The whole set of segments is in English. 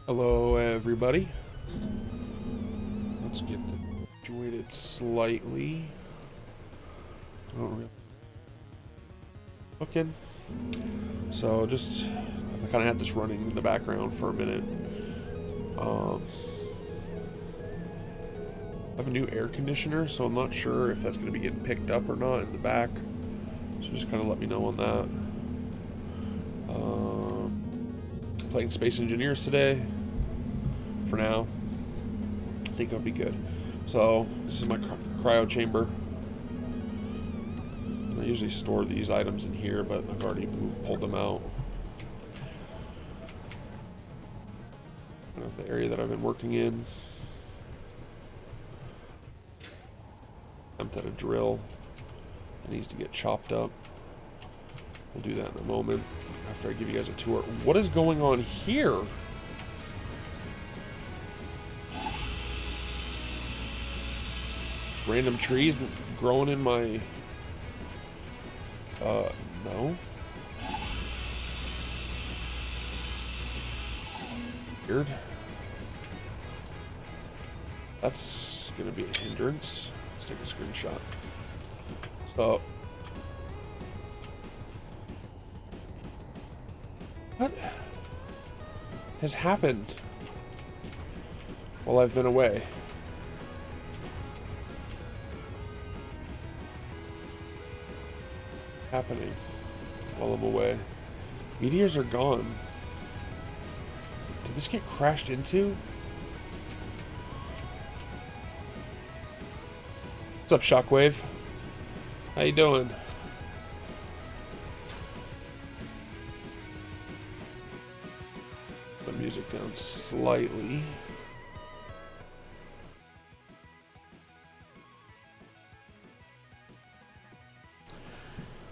Hello, everybody. Let's get situated slightly. Oh, really? Looking. So, I kind of had this running in the background for a minute. Um, I have a new air conditioner, so I'm not sure if that's going to be getting picked up or not in the back. So, just kind of let me know on that. Playing Space Engineers today. For now, I think it'll be good. So, this is my cryo chamber. I usually store these items in here, but I've already pulled them out. Kind of the area that I've been working in. Attempt at a drill. It needs to get chopped up. We'll do that in a moment after I give you guys a tour. What is going on here? Random trees growing in my... no. Weird. That's gonna be a hindrance. Let's take a screenshot. So... what has happened while I've been away? Happening while I'm away. Meteors are gone. Did this get crashed into? What's up, Shockwave? How you doing? The music down slightly.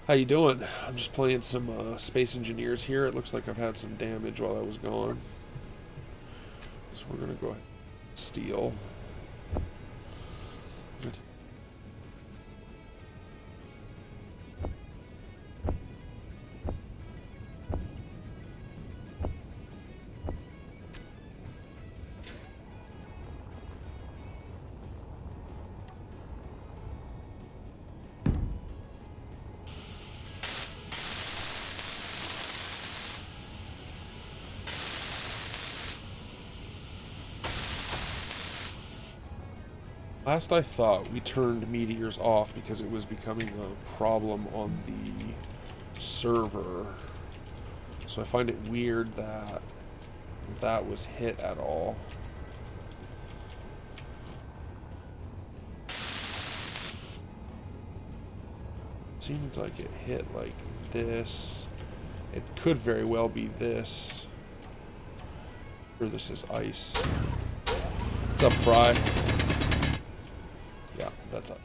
How you doing? I'm just playing some Space Engineers here. It looks like I've had some damage while I was gone. So we're gonna go ahead and steal. Last I thought, we turned meteors off because it was becoming a problem on the server. So I find it weird that that was hit at all. It seems like it hit like this. It could very well be this. Or this is ice. What's up, Fry? Yeah, that's up.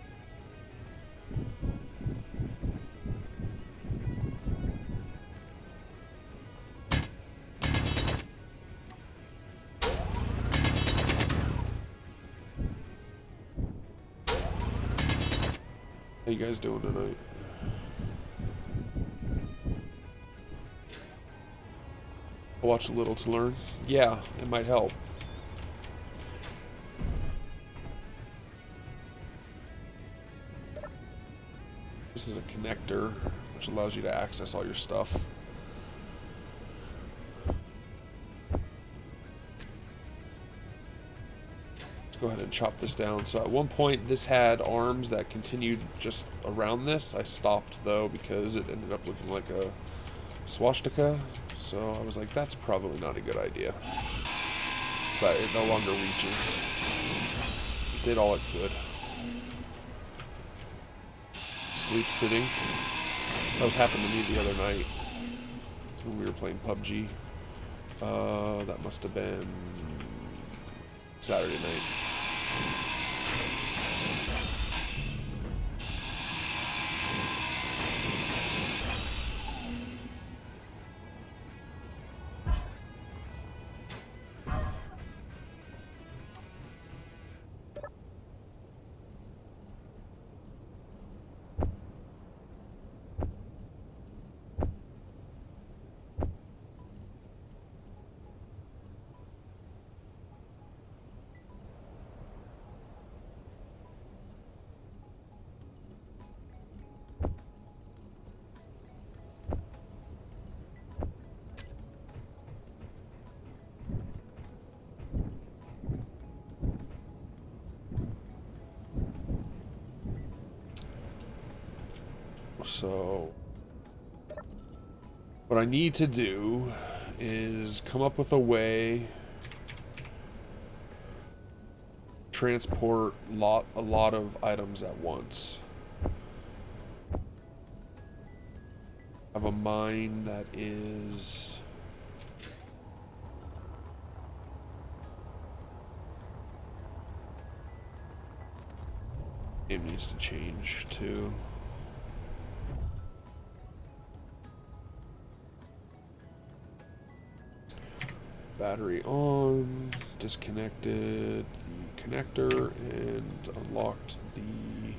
How you guys doing tonight? I'll watch a little to learn. Yeah, it might help. This is a connector, which allows you to access all your stuff. Let's go ahead and chop this down. So at one point, this had arms that continued just around this. I stopped, though, because it ended up looking like a swastika. So I was like, that's probably not a good idea. But it no longer reaches. It did all it could. Sleep sitting. That was happened to me the other night when we were playing PUBG. That must have been Saturday night. So what I need to do is come up with a way to transport a lot of items at once. I have a mine that is it needs to change too. Battery on, disconnected the connector, and unlocked the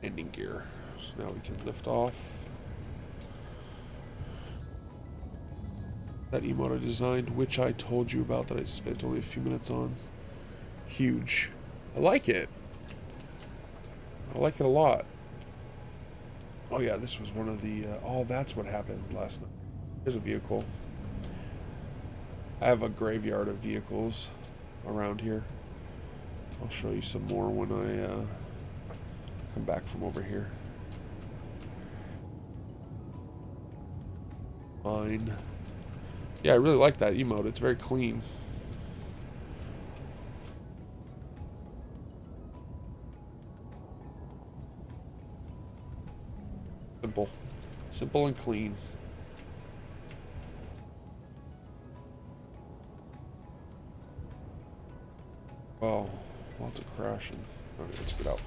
ending gear. So now we can lift off. That emote I designed, which I told you about that I spent only a few minutes on. Huge. I like it. I like it a lot. Oh yeah, this was one of the... oh, that's what happened last night. There's a vehicle. I have a graveyard of vehicles around here. I'll show you some more when I come back from over here. Mine. Yeah, I really like that emote. It's very clean. Simple. Simple and clean. Oh, lots of crashing. Okay, let's get out.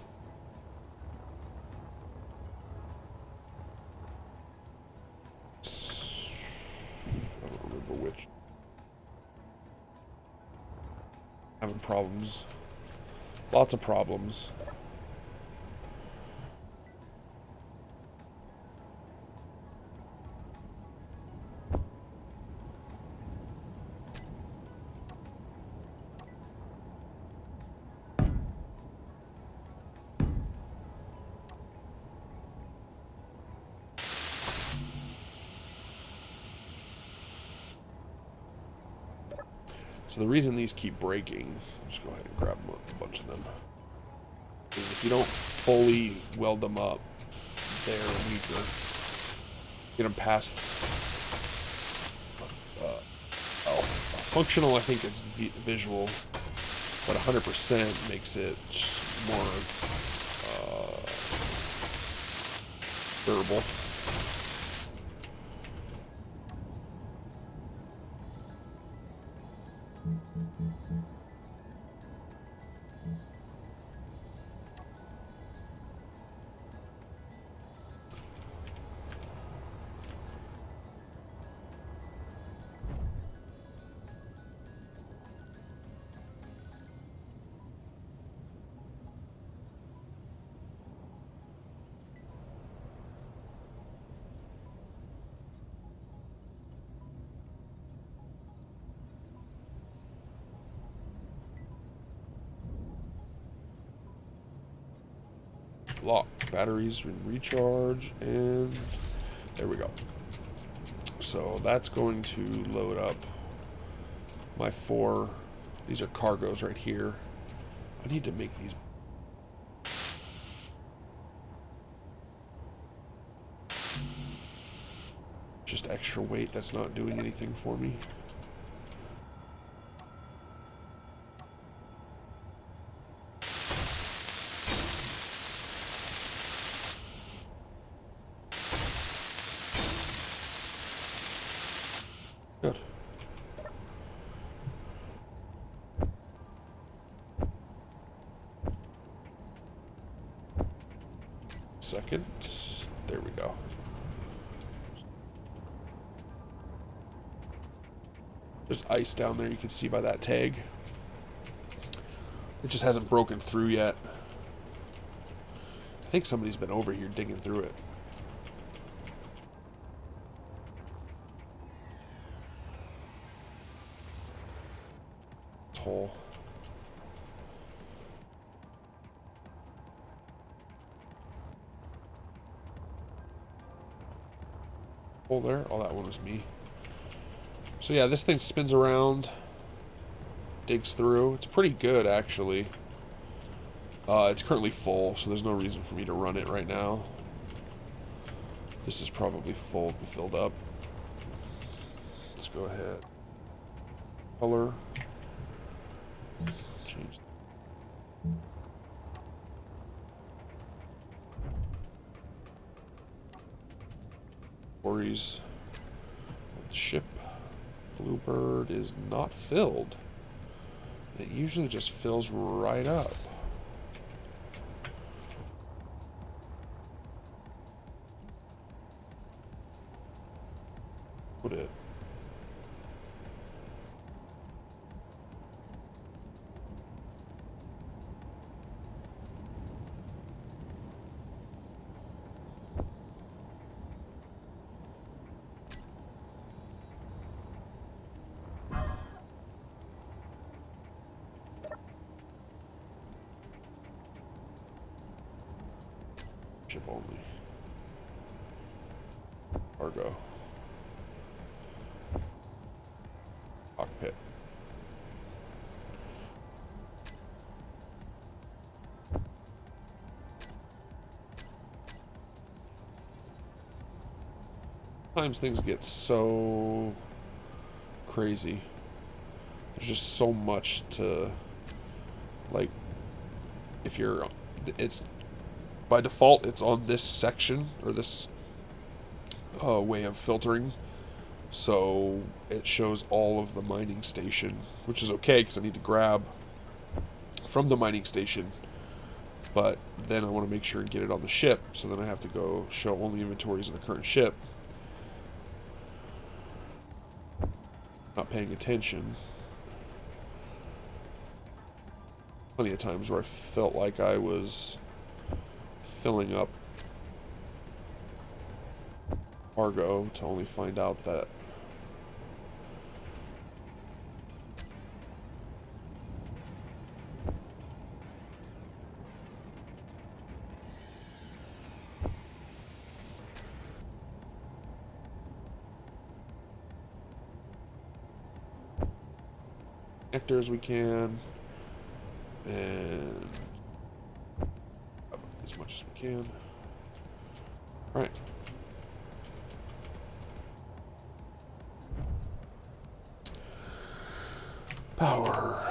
I don't remember which. Having problems. Lots of problems. So the reason these keep breaking, just go ahead and grab a bunch of them, is if you don't fully weld them up, they're weaker. Get them past. Functional, I think, is visual, but 100% makes it more durable. Lock. Batteries recharge, and there we go. So that's going to load up my 4. These are cargos right here. I need to make these. Just extra weight that's not doing anything for me. Good. Second. There we go. There's ice down there, you can see by that tag. It just hasn't broken through yet. I think somebody's been over here digging through it. Hole. Hole there? Oh, that one was me. So yeah, this thing spins around, digs through. It's pretty good, actually. It's currently full, so there's no reason for me to run it right now. This is probably filled up. Let's go ahead. Color. Change. Stories of the ship. Bluebird is not filled. It usually just fills right up. Put it. Ship only. Cargo. Cockpit. Sometimes things get so crazy. There's just so much to, like, if you're, it's, by default, it's on this section, or this way of filtering. So it shows all of the mining station, which is okay because I need to grab from the mining station. But then I want to make sure and get it on the ship, so then I have to go show only inventories of the current ship. Not paying attention. Plenty of times where I felt like I was filling up cargo to only find out that connectors we can, and as much as we can. All right. Power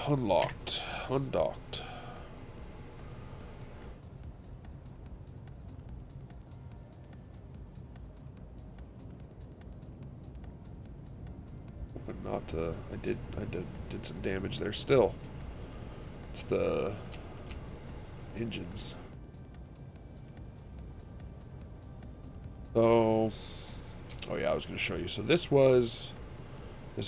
unlocked, undocked. Hoping not to. I did some damage there. Still, it's the engines. So, oh yeah, I was going to show you. So this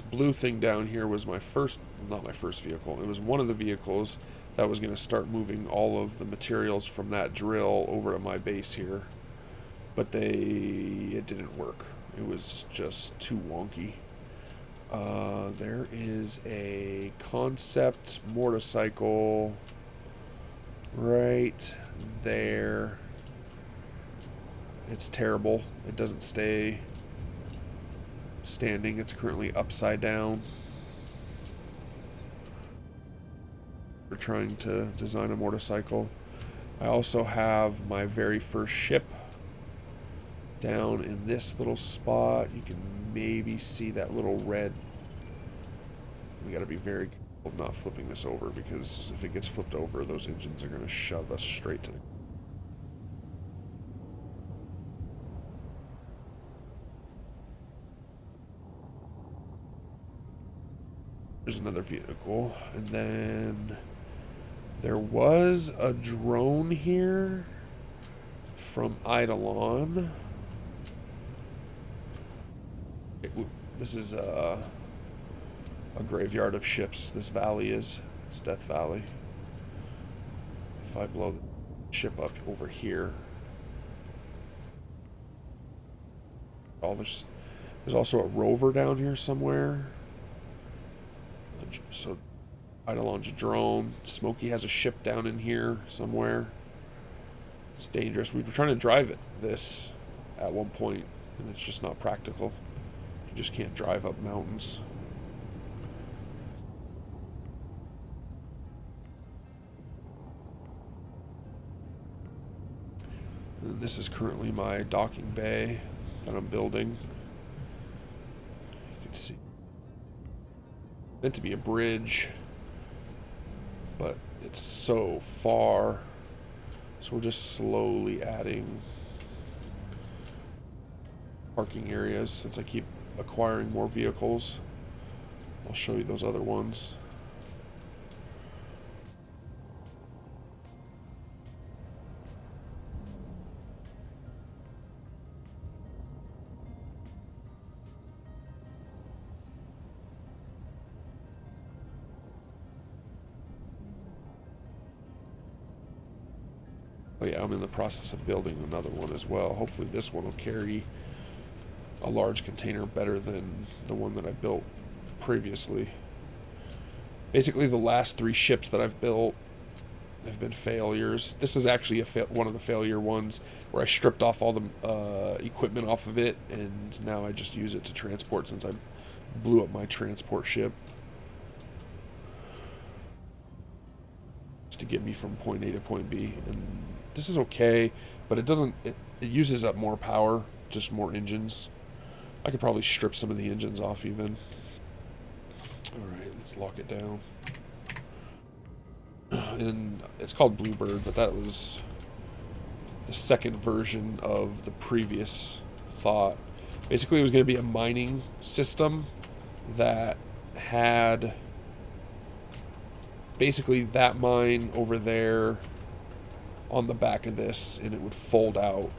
blue thing down here was my first, not my first vehicle. It was one of the vehicles that was going to start moving all of the materials from that drill over to my base here. But it didn't work. It was just too wonky. There is a concept motorcycle right there. It's terrible. It doesn't stay standing. It's currently upside down. We're trying to design a motorcycle. I also have my very first ship down in this little spot. You can maybe see that little red. We got to be very careful of not flipping this over, because if it gets flipped over, those engines are going to shove us straight to the... There's another vehicle, and then there was a drone here from EarthOne. This is a graveyard of ships. This valley is. It's Death Valley. If I blow the ship up over here, oh, there's also a rover down here somewhere. So EarthOne's a drone. Smokey has a ship down in here somewhere. It's dangerous. We were trying to drive this at one point, and it's just not practical. You just can't drive up mountains. And this is currently my docking bay that I'm building. You can see. Meant to be a bridge, but it's so far. So we're just slowly adding parking areas since I keep acquiring more vehicles. I'll show you those other ones. Oh yeah, I'm in the process of building another one as well. Hopefully this one will carry a large container better than the one that I built previously. Basically the last 3 ships that I've built have been failures. This is actually one of the failure ones where I stripped off all the equipment off of it, and now I just use it to transport since I blew up my transport ship. Just to get me from point A to point B. And this is okay, but it doesn't, it uses up more power, just more engines. I could probably strip some of the engines off even. Alright, let's lock it down. And it's called Bluebird, but that was the second version of the previous thought. Basically, it was going to be a mining system that had basically that mine over there on the back of this, and it would fold out,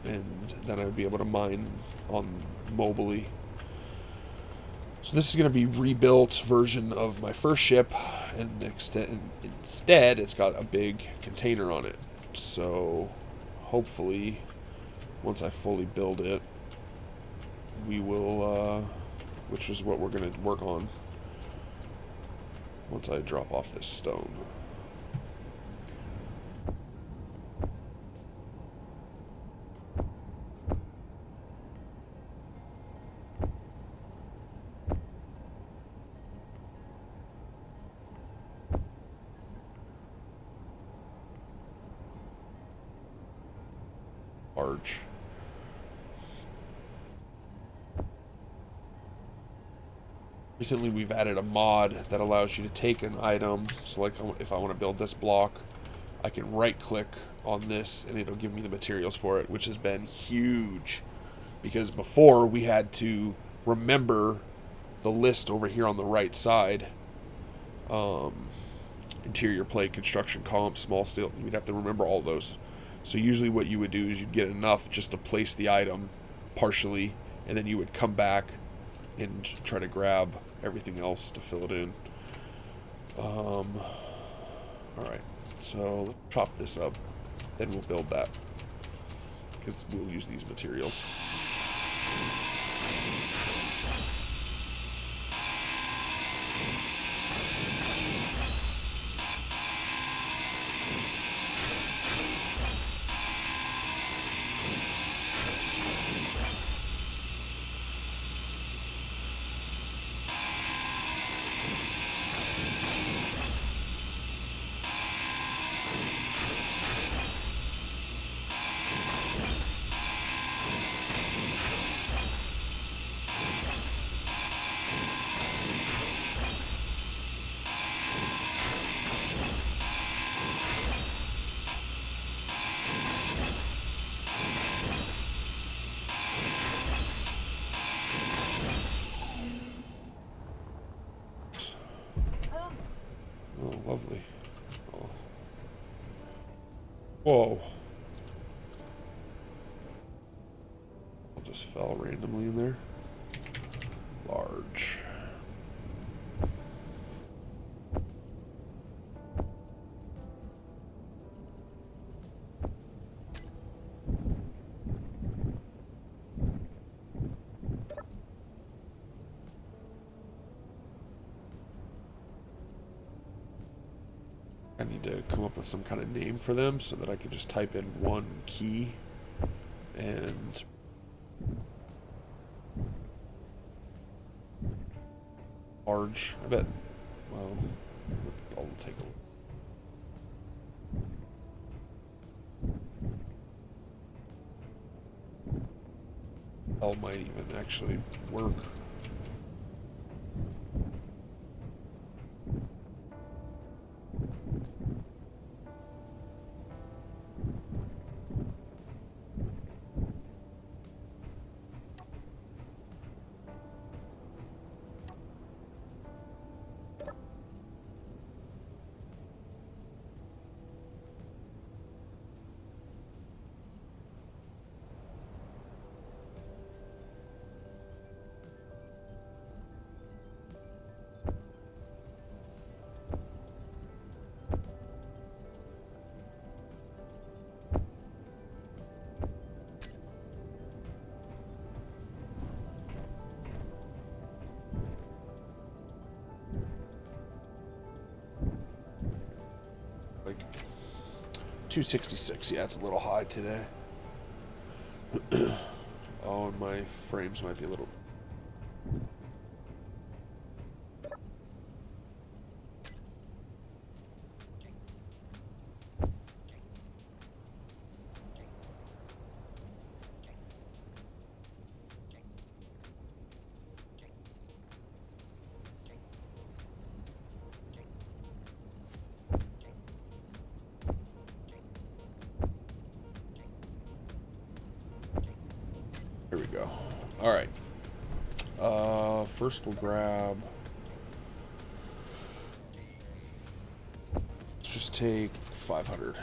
and then I would be able to mine on mobily. So this is going to be rebuilt version of my first ship, and instead it's got a big container on it. So hopefully once I fully build it, we will, which is what we're going to work on once I drop off this stone. Large. Recently we've added a mod that allows you to take an item, so like if I want to build this block, I can right click on this and it'll give me the materials for it, which has been huge, because before we had to remember the list over here on the right side. Interior plate, construction column, small steel, you'd have to remember all those. So usually what you would do is you'd get enough just to place the item partially, and then you would come back and try to grab everything else to fill it in. Alright, so let's chop this up, then we'll build that, because we'll use these materials. Oh, lovely. Oh. Whoa. It just fell randomly in there. Large. I need to come up with some kind of name for them so that I can just type in one key and large. I bet, well, I'll take a look. might even actually work. Like 266, yeah, it's a little high today. Oh, and my frames might be a little... Here we go. All right. First we'll grab... Let's just take 500.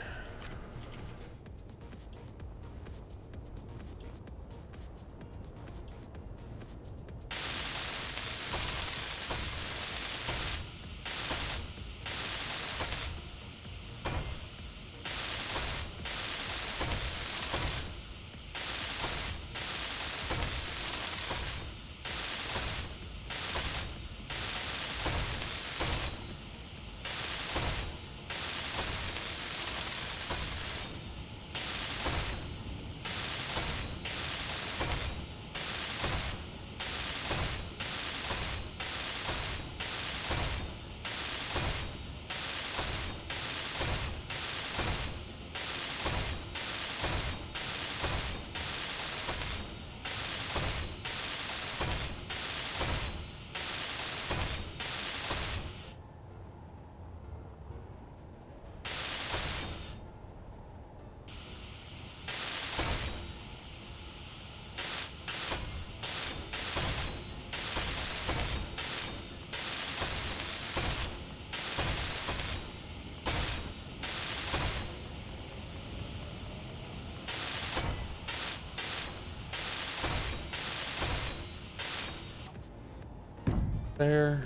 There.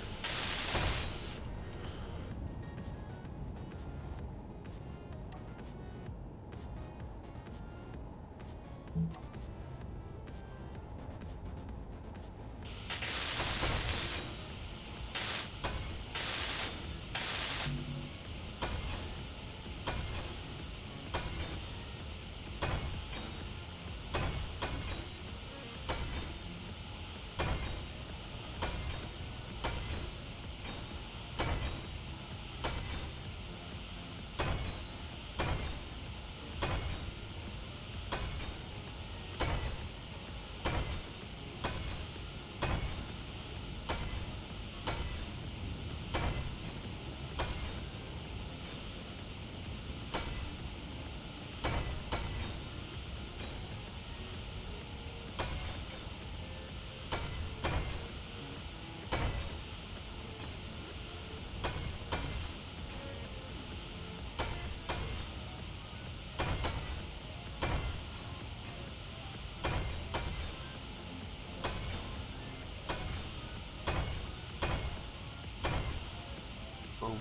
Oh.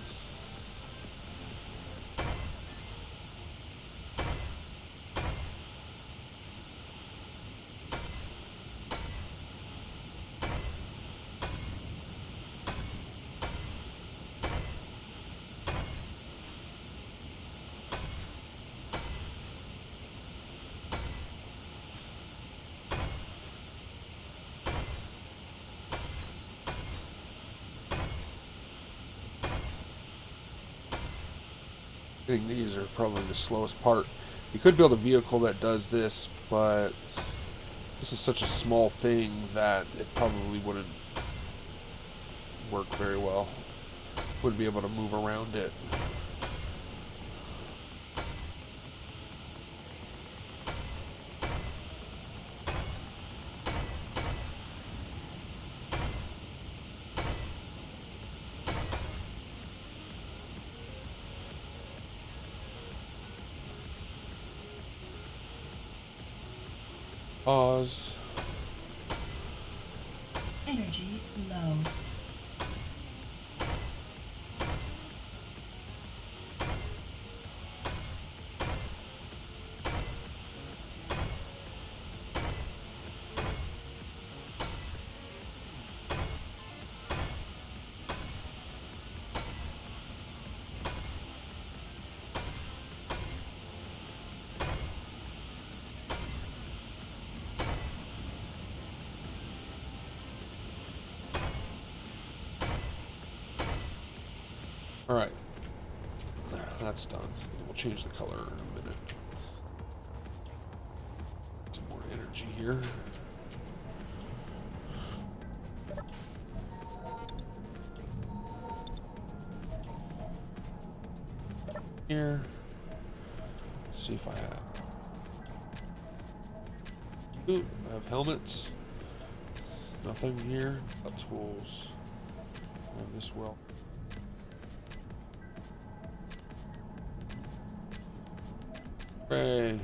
Getting these are probably the slowest part. You could build a vehicle that does this, but This is such a small thing that it probably wouldn't work very well. Wouldn't be able to move around it. Pause. Energy low. All right, that's done. We'll change the color in a minute. Some more energy here. Here. Let's see if I have. Ooh, I have helmets. Nothing here but tools. I have this well. Hooray.